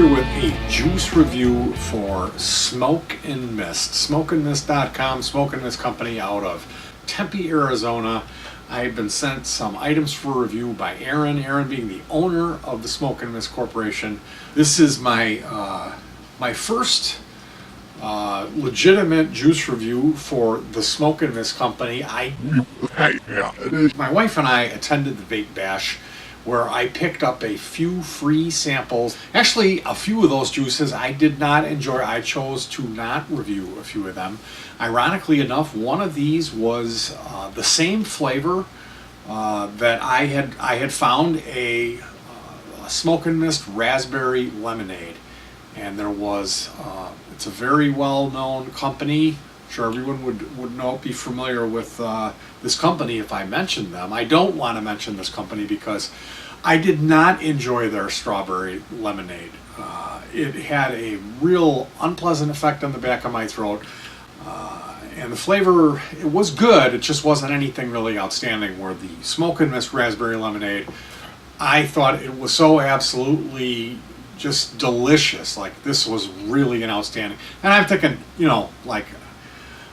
here with a juice review for Smokenmist. Smokenmist.com, Smokenmist company out of Tempe, Arizona. I've been sent some items for review by Aaron. Aaron being the owner of the Smokenmist Corporation. This is my my first legitimate juice review for the Smokenmist company. My wife and I attended the vape bash, where I picked up a few free samples. Actually, a few of those juices I did not enjoy. I chose to not review a few of them. Ironically enough, one of these was the same flavor that I had found a Smokenmist raspberry lemonade, and there was it's a very well-known company. I'm sure everyone would know, be familiar with this company if I mentioned them. I don't want to mention this company because I did not enjoy their strawberry lemonade. It had a real unpleasant effect on the back of my throat. And the flavor, it was good, it just wasn't anything really outstanding. Where the Smokenmist raspberry lemonade, I thought it was so absolutely just delicious. Like, this was really an outstanding. And I'm thinking, you know, like,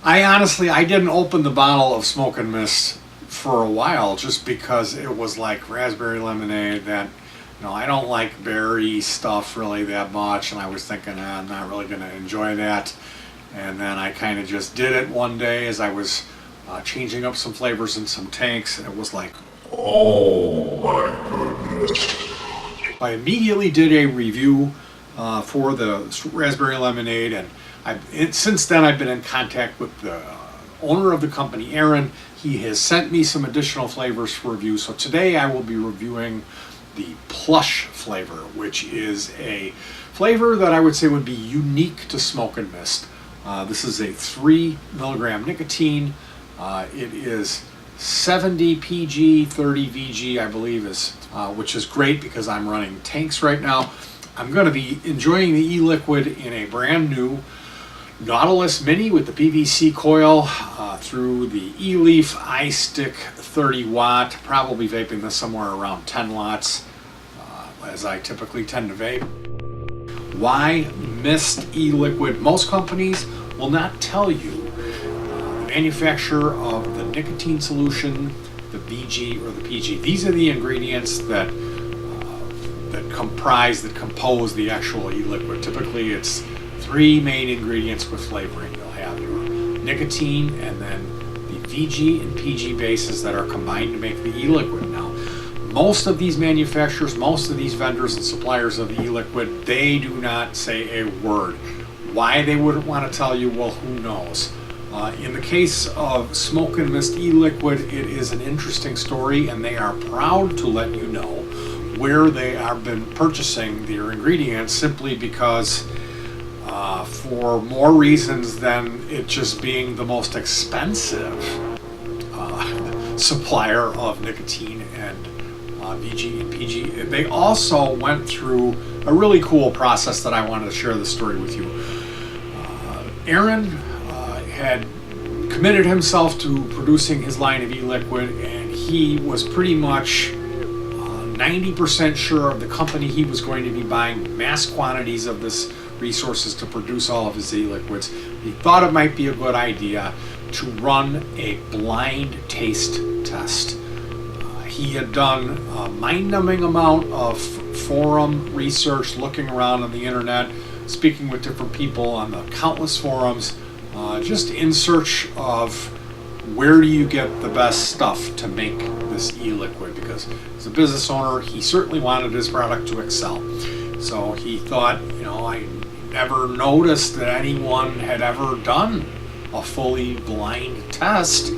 I didn't open the bottle of Smokenmist for a while just because it was like raspberry lemonade that, you know, I don't like berry stuff really that much, and I was thinking, I'm not really going to enjoy that. And then I kind of just did it one day as I was changing up some flavors in some tanks, and it was like, oh my goodness. I immediately did a review for the raspberry lemonade, and since then I've been in contact with the owner of the company, Aaron. He has sent me some additional flavors for review. So today I will be reviewing the Plush flavor, which is a flavor that I would say would be unique to Smokenmist. This is a 3 milligram nicotine. It is 70 PG, 30 VG, I believe, which is great because I'm running tanks right now. I'm going to be enjoying the e-liquid in a brand new Nautilus Mini with the PVC coil through the e-leaf iStick 30 watt, probably vaping this somewhere around 10 watts, as I typically tend to vape. Why mist e-liquid? Most companies will not tell you the manufacturer of the nicotine solution, the VG or the PG. These are the ingredients that compose the actual e-liquid. Typically it's 3 main ingredients with flavoring. You'll have your nicotine and then the VG and PG bases that are combined to make the e-liquid. Now, most of these manufacturers, most of these vendors and suppliers of the e-liquid, they do not say a word. Why they wouldn't want to tell you, well, who knows? In the case of Smokenmist e-liquid, it is an interesting story, and they are proud to let you know where they have been purchasing their ingredients, simply because for more reasons than it just being the most expensive supplier of nicotine and VG and PG. They also went through a really cool process that I wanted to share the story with you. Aaron had committed himself to producing his line of e-liquid, and he was pretty much 90% sure of the company he was going to be buying mass quantities of this resources to produce all of his e-liquids. He thought it might be a good idea to run a blind taste test. He had done a mind-numbing amount of forum research, looking around on the internet, speaking with different people on the countless forums, just in search of where do you get the best stuff to make this e-liquid, because as a business owner, he certainly wanted his product to excel. So he thought, you know, I never noticed that anyone had ever done a fully blind test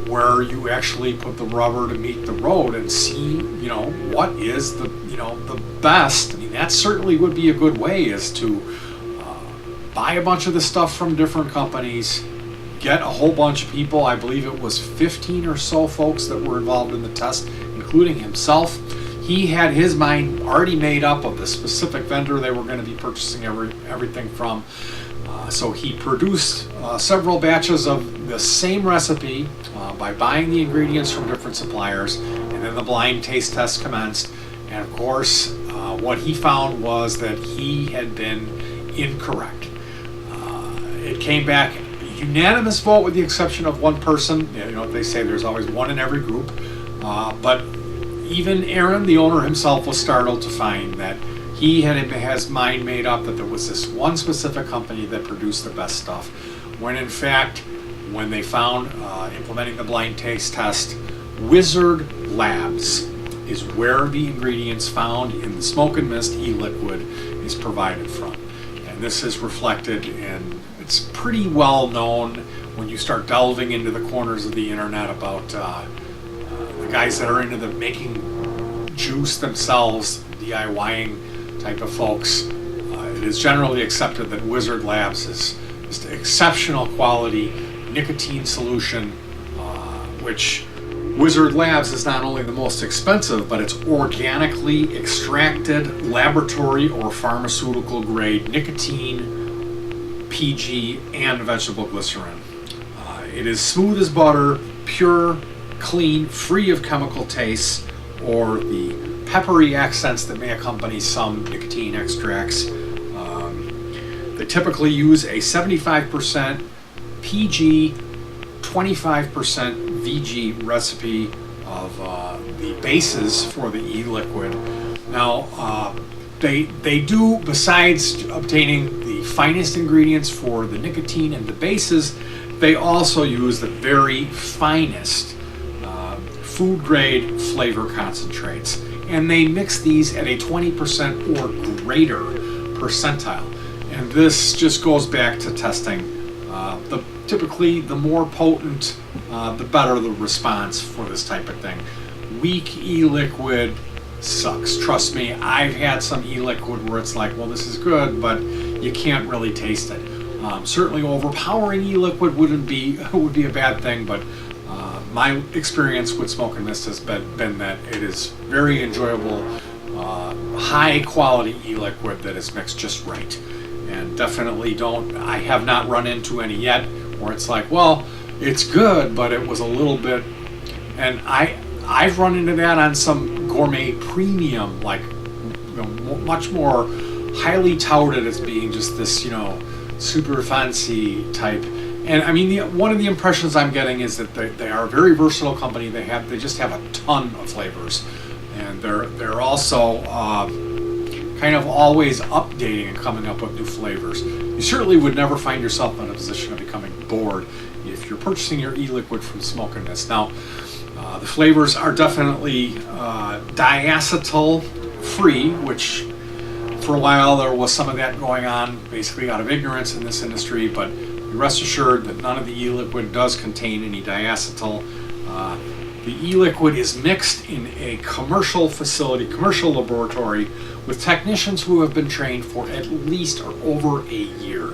where you actually put the rubber to meet the road and see, you know, what is the, you know, the best. I mean, that certainly would be a good way, is to buy a bunch of the stuff from different companies, get a whole bunch of people. I believe it was 15 or so folks that were involved in the test, including himself. He had his mind already made up of the specific vendor they were going to be purchasing everything from. So he produced several batches of the same recipe by buying the ingredients from different suppliers, and then the blind taste test commenced. And of course, what he found was that he had been incorrect. It came back unanimous vote with the exception of one person. You know, they say there's always one in every group. But even Aaron, the owner himself, was startled to find that he had his mind made up that there was this one specific company that produced the best stuff, when in fact, when they found implementing the blind taste test, Wizard Labs is where the ingredients found in the Smokenmist e-liquid is provided from. And this is reflected in, it's pretty well known when you start delving into the corners of the internet about the guys that are into the making juice themselves, DIYing type of folks. It is generally accepted that Wizard Labs is just exceptional quality nicotine solution, which Wizard Labs is not only the most expensive, but it's organically extracted laboratory or pharmaceutical grade nicotine, PG, and vegetable glycerin. It is smooth as butter, pure, clean, free of chemical tastes or the peppery accents that may accompany some nicotine extracts. They typically use a 75% PG, 25% VG recipe of the bases for the e-liquid. Now, they do, besides obtaining the finest ingredients for the nicotine and the bases, they also use the very finest food grade flavor concentrates. And they mix these at a 20% or greater percentile. And this just goes back to testing. Typically, the more potent, the better the response for this type of thing. Weak e-liquid sucks. Trust me, I've had some e-liquid where it's like, well, this is good, but you can't really taste it. Certainly, overpowering e-liquid would be a bad thing, but my experience with Smokenmist has been that it is very enjoyable, high quality e-liquid that is mixed just right. And definitely I have not run into any yet where it's like, well, it's good, but it was a little bit, and I've run into that on some gourmet premium, like, you know, much more highly touted as being just this, you know, super fancy type. And I mean, one of the impressions I'm getting is that they are a very versatile company. They just have a ton of flavors, and they're also kind of always updating and coming up with new flavors. You certainly would never find yourself in a position of becoming bored if you're purchasing your e-liquid from Smokenmist. Now, the flavors are definitely diacetyl free, which for a while there was some of that going on, basically out of ignorance in this industry, but rest assured that none of the e-liquid does contain any diacetyl. The e-liquid is mixed in a commercial facility, commercial laboratory, with technicians who have been trained for at least or over a year,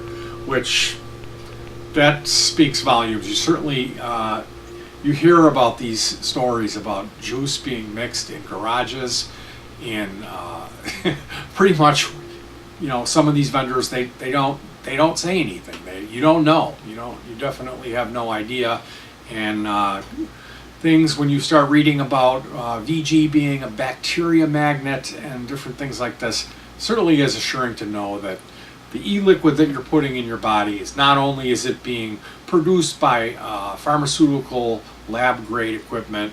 which that speaks volumes. You certainly you hear about these stories about juice being mixed in garages, and pretty much, you know, some of these vendors they don't say anything. You don't know. You definitely have no idea. And things, when you start reading about VG being a bacteria magnet and different things like this, certainly is assuring to know that the e-liquid that you're putting in your body is not only is it being produced by pharmaceutical lab grade equipment,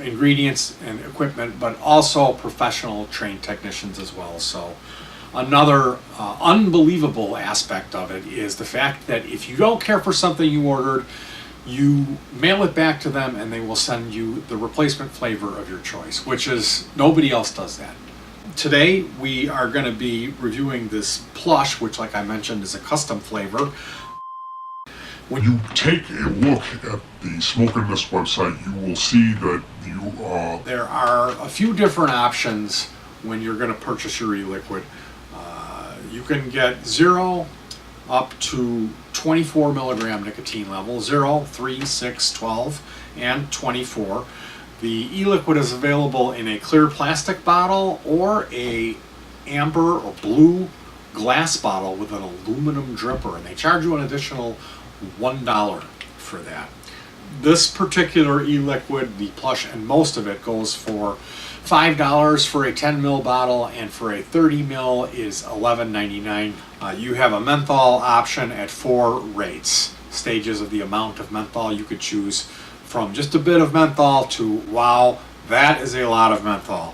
ingredients and equipment, but also professional trained technicians as well. So another unbelievable aspect of it is the fact that if you don't care for something you ordered, you mail it back to them and they will send you the replacement flavor of your choice, which is, nobody else does that. Today we are going to be reviewing this Plush, which, like I mentioned, is a custom flavor. When you take a look at the Smokenmist website, you will see that there are a few different options when you're going to purchase your e-liquid. You can get 0 up to 24 milligram nicotine level, 0, 3, 6, 12, and 24. The e-liquid is available in a clear plastic bottle or a amber or blue glass bottle with an aluminum dripper, and they charge you an additional $1 for that. This particular e-liquid, the Plush, and most of it goes for $5 for a 10 ml bottle, and for a 30 ml is $11.99. You have a menthol option at 4 rates, stages of the amount of menthol. You could choose from just a bit of menthol to, wow, that is a lot of menthol.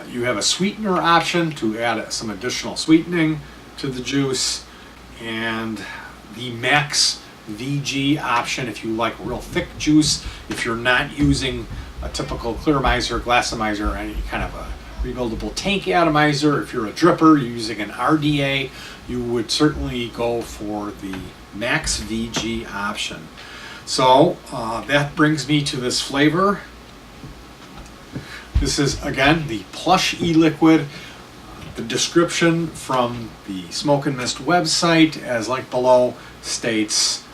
You have a sweetener option to add some additional sweetening to the juice, and the max VG option if you like real thick juice. If you're not using a typical clearamizer, glassamizer, or any kind of a rebuildable tank atomizer, if you're a dripper, you're using an RDA, you would certainly go for the max VG option. So that brings me to this flavor. This is, again, the Plush E liquid. The description from the Smokenmist website, as linked below, states,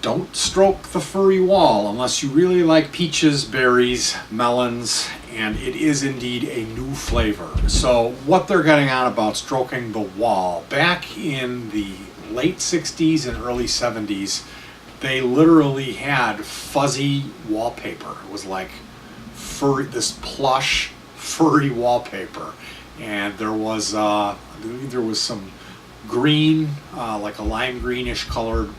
don't stroke the furry wall unless you really like peaches, berries, melons, and it is indeed a new flavor. So what they're getting on about stroking the wall, back in the late 60s and early 70s, they literally had fuzzy wallpaper. It was like furry, this plush furry wallpaper, and there was I believe there was some green, like a lime greenish colored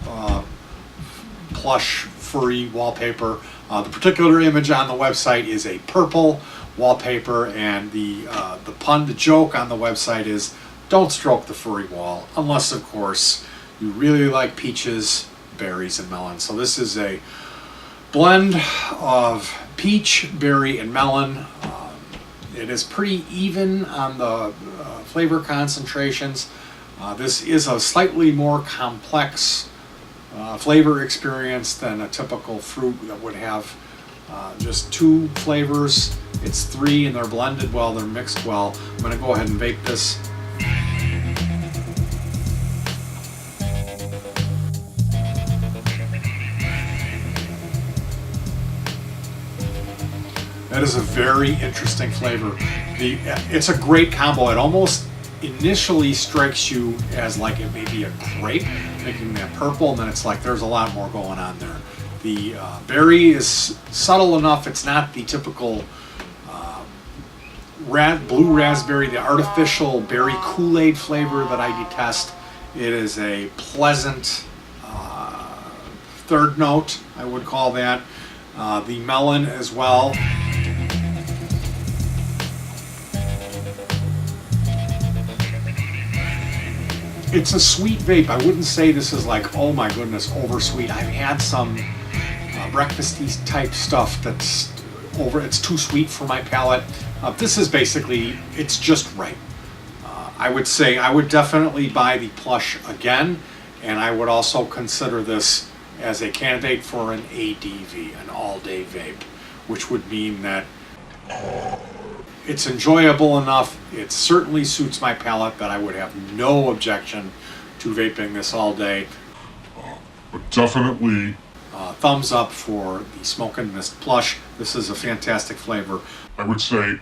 plush furry wallpaper. The particular image on the website is a purple wallpaper, and the joke on the website is, don't stroke the furry wall unless, of course, you really like peaches, berries, and melons. So this is a blend of peach, berry, and melon. It is pretty even on the flavor concentrations. This is a slightly more complex flavor experience than a typical fruit that would have just 2 flavors. It's 3, and they're blended well, they're mixed well. I'm going to go ahead and vape this. That is a very interesting flavor. It's a great combo. It almost initially strikes you as like it may be a grape, making that purple, and then it's like there's a lot more going on there. The berry is subtle enough. It's not the typical blue raspberry, the artificial berry Kool-Aid flavor that I detest. It is a pleasant third note, I would call that. The melon as well. It's a sweet vape. I wouldn't say this is like, oh my goodness, oversweet. I've had some breakfasty type stuff that's it's too sweet for my palate. This is basically, it's just right. I would say I would definitely buy the Plush again, and I would also consider this as a candidate for an ADV, an all-day vape, which would mean that it's enjoyable enough. It certainly suits my palate that I would have no objection to vaping this all day. But definitely thumbs up for the Smokenmist Plush. This is a fantastic flavor. I would say,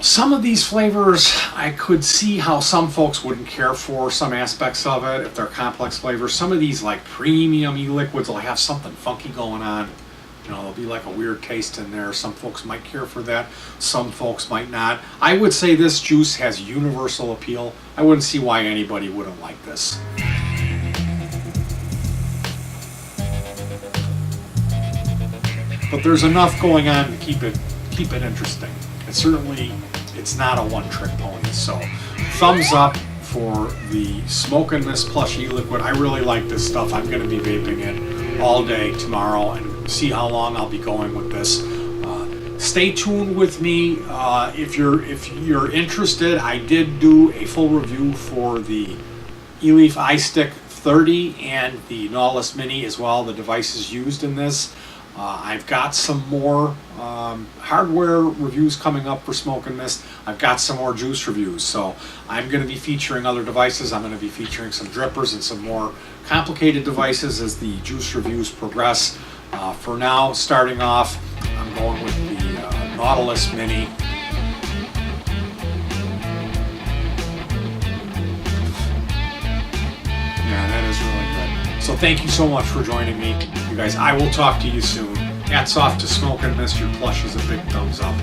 some of these flavors, I could see how some folks wouldn't care for some aspects of it if they're complex flavors. Some of these like premium e-liquids will have something funky going on. There'll be like a weird taste in there. Some folks might care for that. Some folks might not. I would say this juice has universal appeal. I wouldn't see why anybody wouldn't like this. But there's enough going on to keep it interesting. It's not a one-trick pony. So thumbs up for the Smokenmist Plush E liquid. I really like this stuff. I'm going to be vaping it all day tomorrow and see how long I'll be going with this. Stay tuned with me if you're interested. I did do a full review for the eLeaf iStick 30 and the Nautilus Mini as well, the devices used in this. I've got some more hardware reviews coming up for Smokenmist. I've got some more juice reviews, so I'm going to be featuring other devices. I'm going to be featuring some drippers and some more complicated devices as the juice reviews progress. For now, starting off, I'm going with the Nautilus Mini. Yeah, that is really good. So thank you so much for joining me, you guys. I will talk to you soon. Hats off to Smokenmist. Your plush is a big thumbs up.